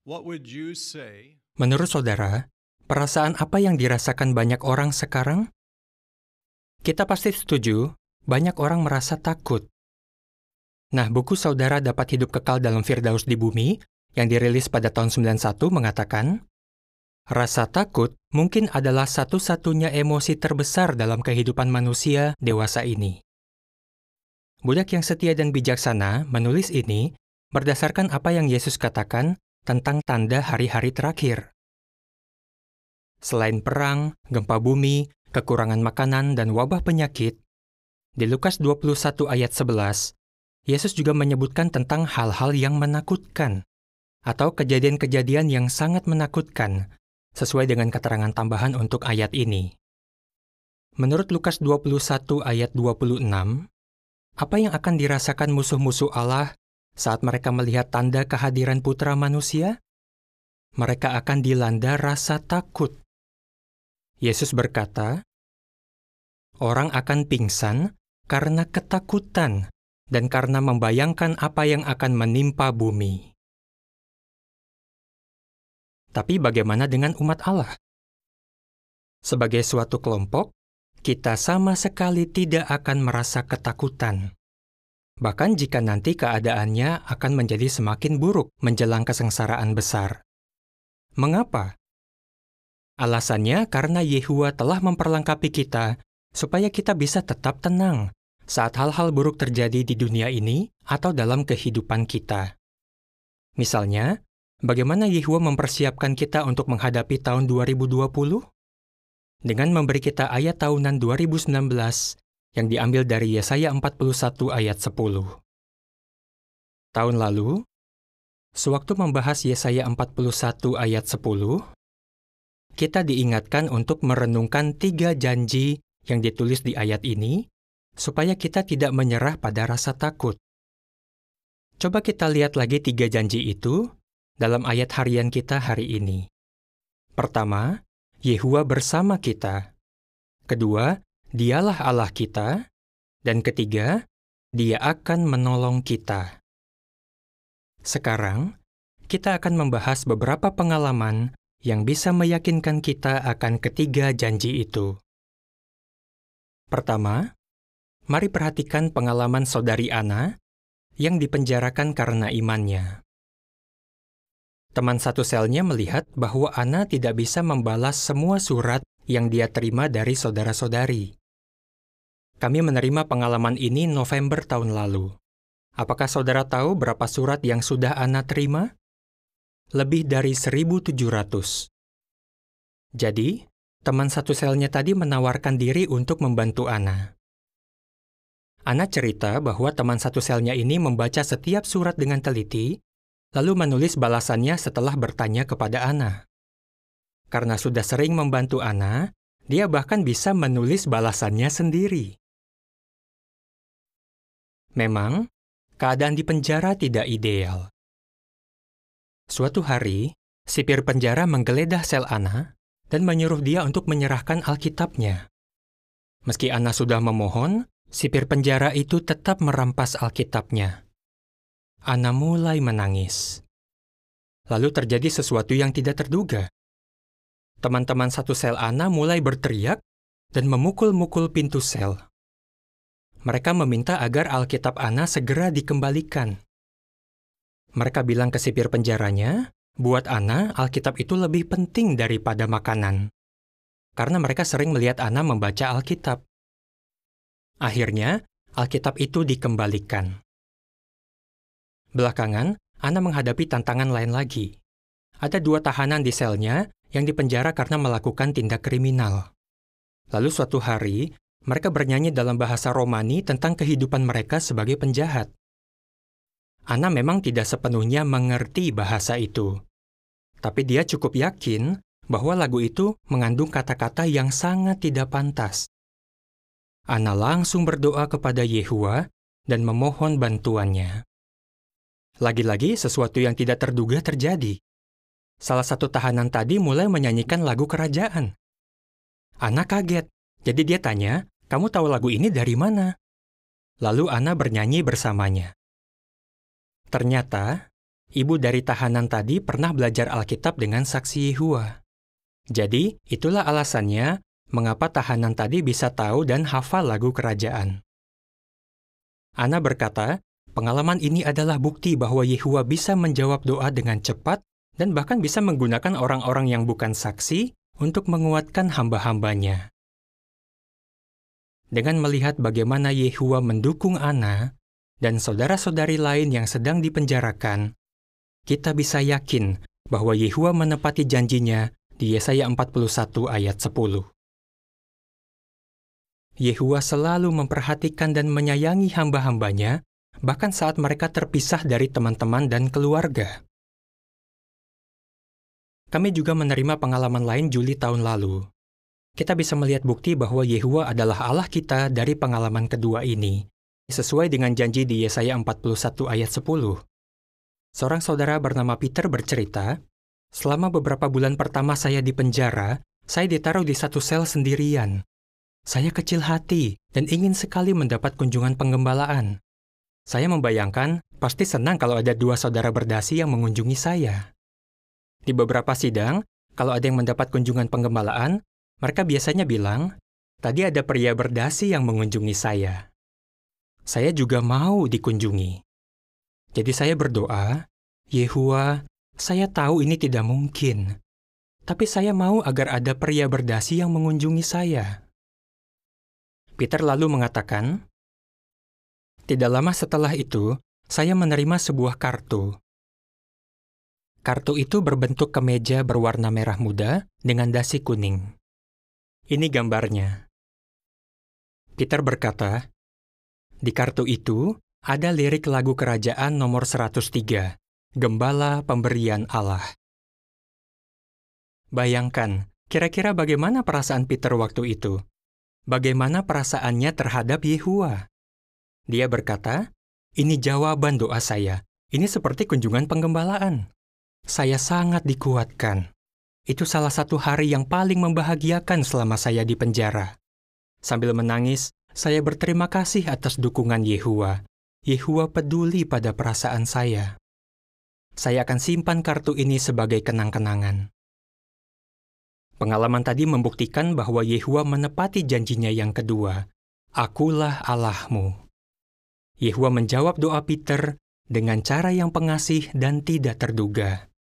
What would you say? Menurut saudara, perasaan apa yang dirasakan banyak orang sekarang? Kita pasti setuju, banyak orang merasa takut. Nah, buku Saudara Dapat Hidup Kekal dalam Firdaus di Bumi, yang dirilis pada tahun 91 mengatakan, rasa takut mungkin adalah satu-satunya emosi terbesar dalam kehidupan manusia dewasa ini. Budak yang setia dan bijaksana menulis ini berdasarkan apa yang Yesus katakan tentang tanda hari-hari terakhir. Selain perang, gempa bumi, kekurangan makanan, dan wabah penyakit, di Lukas 21 ayat 11, Yesus juga menyebutkan tentang hal-hal yang menakutkan, atau kejadian-kejadian yang sangat menakutkan, sesuai dengan keterangan tambahan untuk ayat ini. Menurut Lukas 21 ayat 26, apa yang akan dirasakan musuh-musuh Allah saat mereka melihat tanda kehadiran Putra Manusia? Mereka akan dilanda rasa takut. Yesus berkata, orang akan pingsan karena ketakutan dan karena membayangkan apa yang akan menimpa bumi. Tapi bagaimana dengan umat Allah? Sebagai suatu kelompok, kita sama sekali tidak akan merasa ketakutan. Bahkan jika nanti keadaannya akan menjadi semakin buruk menjelang kesengsaraan besar. Mengapa? Alasannya karena Yehuwa telah memperlengkapi kita supaya kita bisa tetap tenang saat hal-hal buruk terjadi di dunia ini atau dalam kehidupan kita. Misalnya, bagaimana Yehuwa mempersiapkan kita untuk menghadapi tahun 2020? Dengan memberi kita ayat tahunan 2019 yang diambil dari Yesaya 41 ayat 10. Tahun lalu, sewaktu membahas Yesaya 41 ayat 10, kita diingatkan untuk merenungkan 3 janji yang ditulis di ayat ini, supaya kita tidak menyerah pada rasa takut. Coba kita lihat lagi 3 janji itu dalam ayat harian kita hari ini. Pertama, Yehuwa bersama kita. Kedua, Dialah Allah kita. Dan ketiga, Dia akan menolong kita. Sekarang, kita akan membahas beberapa pengalaman yang bisa meyakinkan kita akan ketiga janji itu. Pertama, mari perhatikan pengalaman saudari Ana yang dipenjarakan karena imannya. Teman satu selnya melihat bahwa Ana tidak bisa membalas semua surat yang dia terima dari saudara-saudari. Kami menerima pengalaman ini November tahun lalu. Apakah saudara tahu berapa surat yang sudah Ana terima? Lebih dari 1.700. Jadi, teman satu selnya tadi menawarkan diri untuk membantu Ana. Ana cerita bahwa teman satu selnya ini membaca setiap surat dengan teliti, lalu menulis balasannya setelah bertanya kepada Ana. Karena sudah sering membantu Ana, dia bahkan bisa menulis balasannya sendiri. Memang, keadaan di penjara tidak ideal. Suatu hari, sipir penjara menggeledah sel Ana dan menyuruh dia untuk menyerahkan Alkitabnya. Meski Ana sudah memohon, sipir penjara itu tetap merampas Alkitabnya. Ana mulai menangis. Lalu terjadi sesuatu yang tidak terduga. Teman-teman satu sel Ana mulai berteriak dan memukul-mukul pintu sel. Mereka meminta agar Alkitab Ana segera dikembalikan. Mereka bilang ke sipir penjaranya, buat Ana, Alkitab itu lebih penting daripada makanan. Karena mereka sering melihat Ana membaca Alkitab. Akhirnya, Alkitab itu dikembalikan. Belakangan, Ana menghadapi tantangan lain lagi. Ada 2 tahanan di selnya yang dipenjara karena melakukan tindak kriminal. Lalu suatu hari, mereka bernyanyi dalam bahasa Romani tentang kehidupan mereka sebagai penjahat. Ana memang tidak sepenuhnya mengerti bahasa itu. Tapi dia cukup yakin bahwa lagu itu mengandung kata-kata yang sangat tidak pantas. Ana langsung berdoa kepada Yehuwa dan memohon bantuannya. Lagi-lagi sesuatu yang tidak terduga terjadi. Salah satu tahanan tadi mulai menyanyikan lagu kerajaan. Ana kaget, jadi dia tanya, "Kamu tahu lagu ini dari mana?" Lalu Ana bernyanyi bersamanya. Ternyata, Ibu dari tahanan tadi pernah belajar Alkitab dengan saksi Yehua. Jadi, itulah alasannya mengapa tahanan tadi bisa tahu dan hafal lagu kerajaan. Ana berkata, pengalaman ini adalah bukti bahwa Yehua bisa menjawab doa dengan cepat dan bahkan bisa menggunakan orang-orang yang bukan saksi untuk menguatkan hamba-hambanya. Dengan melihat bagaimana Yehua mendukung Ana dan saudara-saudari lain yang sedang dipenjarakan, kita bisa yakin bahwa Yehua menepati janjinya di Yesaya 41 ayat 10. Yehua selalu memperhatikan dan menyayangi hamba-hambanya, bahkan saat mereka terpisah dari teman-teman dan keluarga. Kami juga menerima pengalaman lain Juli tahun lalu. Kita bisa melihat bukti bahwa Yehua adalah Allah kita dari pengalaman kedua ini, sesuai dengan janji di Yesaya 41 ayat 10. Seorang saudara bernama Peter bercerita, selama beberapa bulan pertama saya di penjara, saya ditaruh di satu sel sendirian. Saya kecil hati dan ingin sekali mendapat kunjungan penggembalaan. Saya membayangkan, pasti senang kalau ada 2 saudara berdasi yang mengunjungi saya. Di beberapa sidang, kalau ada yang mendapat kunjungan penggembalaan, mereka biasanya bilang, tadi ada pria berdasi yang mengunjungi saya. Saya juga mau dikunjungi. Jadi saya berdoa, Yehua, saya tahu ini tidak mungkin. Tapi saya mau agar ada pria berdasi yang mengunjungi saya. Peter lalu mengatakan, tidak lama setelah itu, saya menerima sebuah kartu. Kartu itu berbentuk kemeja berwarna merah muda dengan dasi kuning. Ini gambarnya. Peter berkata, di kartu itu ada lirik lagu kerajaan nomor 103, Gembala Pemberian Allah. Bayangkan, kira-kira bagaimana perasaan Peter waktu itu? Bagaimana perasaannya terhadap Yehua? Dia berkata, ini jawaban doa saya. Ini seperti kunjungan penggembalaan. Saya sangat dikuatkan. Itu salah satu hari yang paling membahagiakan selama saya di penjara. Sambil menangis, saya berterima kasih atas dukungan Yehua. Yehua peduli pada perasaan saya. Saya akan simpan kartu ini sebagai kenang-kenangan. Pengalaman tadi membuktikan bahwa Yehua menepati janjinya yang kedua. Akulah Allahmu. Yehua menjawab doa Peter dengan cara yang pengasih dan tidak terduga.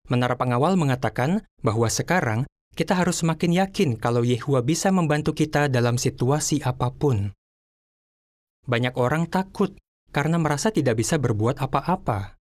Menara Pengawal mengatakan bahwa sekarang kita harus semakin yakin kalau Yehua bisa membantu kita dalam situasi apapun. Banyak orang takut karena merasa tidak bisa berbuat apa-apa.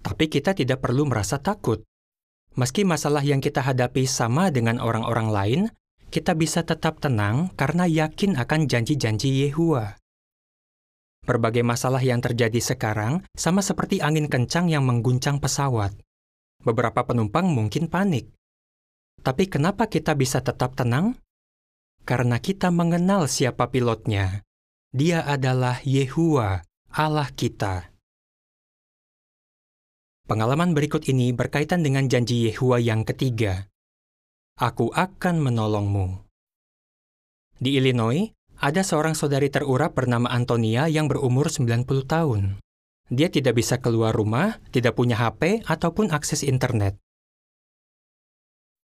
Tapi kita tidak perlu merasa takut. Meski masalah yang kita hadapi sama dengan orang-orang lain, kita bisa tetap tenang karena yakin akan janji-janji Yehua. Berbagai masalah yang terjadi sekarang sama seperti angin kencang yang mengguncang pesawat. Beberapa penumpang mungkin panik. Tapi kenapa kita bisa tetap tenang? Karena kita mengenal siapa pilotnya. Dia adalah Yehua, Allah kita. Pengalaman berikut ini berkaitan dengan janji Yehua yang ketiga. Aku akan menolongmu. Di Illinois, ada seorang saudari terurap bernama Antonia yang berumur 90 tahun. Dia tidak bisa keluar rumah, tidak punya HP, ataupun akses internet.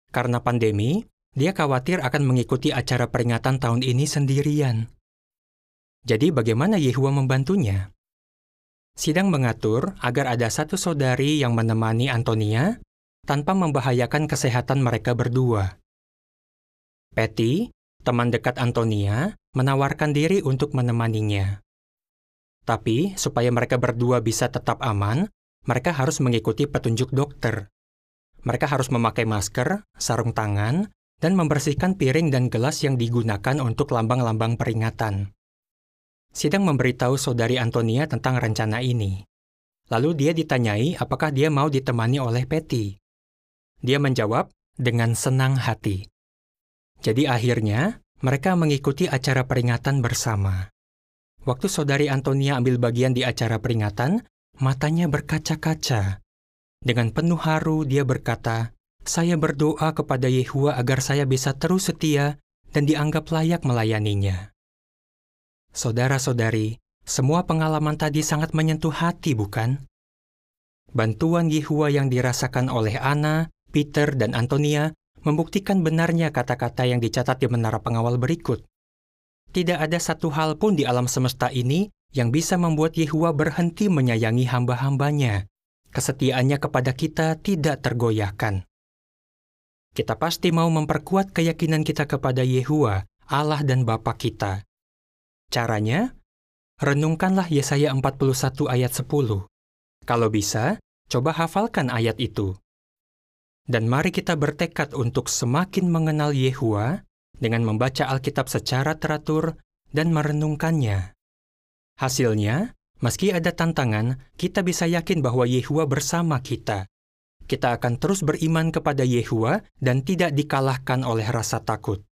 Karena pandemi, dia khawatir akan mengikuti acara peringatan tahun ini sendirian. Jadi bagaimana Yehua membantunya? Sidang mengatur agar ada satu saudari yang menemani Antonia tanpa membahayakan kesehatan mereka berdua. Patty, teman dekat Antonia, menawarkan diri untuk menemaninya. Tapi, supaya mereka berdua bisa tetap aman, mereka harus mengikuti petunjuk dokter. Mereka harus memakai masker, sarung tangan, dan membersihkan piring dan gelas yang digunakan untuk lambang-lambang peringatan. Sidang memberitahu saudari Antonia tentang rencana ini. Lalu dia ditanyai apakah dia mau ditemani oleh Patty. Dia menjawab dengan senang hati. Jadi akhirnya, mereka mengikuti acara peringatan bersama. Waktu saudari Antonia ambil bagian di acara peringatan, matanya berkaca-kaca. Dengan penuh haru dia berkata, saya berdoa kepada Yehua agar saya bisa terus setia dan dianggap layak melayaninya. Saudara-saudari, semua pengalaman tadi sangat menyentuh hati, bukan? Bantuan Yehua yang dirasakan oleh Anna, Peter, dan Antonia membuktikan benarnya kata-kata yang dicatat di menara pengawal berikut. Tidak ada satu hal pun di alam semesta ini yang bisa membuat Yehua berhenti menyayangi hamba-hambanya. Kesetiaannya kepada kita tidak tergoyahkan. Kita pasti mau memperkuat keyakinan kita kepada Yehua, Allah dan Bapa kita. Caranya, renungkanlah Yesaya 41 ayat 10. Kalau bisa, coba hafalkan ayat itu. Dan mari kita bertekad untuk semakin mengenal Yehua dengan membaca Alkitab secara teratur dan merenungkannya. Hasilnya, meski ada tantangan, kita bisa yakin bahwa Yehua bersama kita. Kita akan terus beriman kepada Yehua dan tidak dikalahkan oleh rasa takut.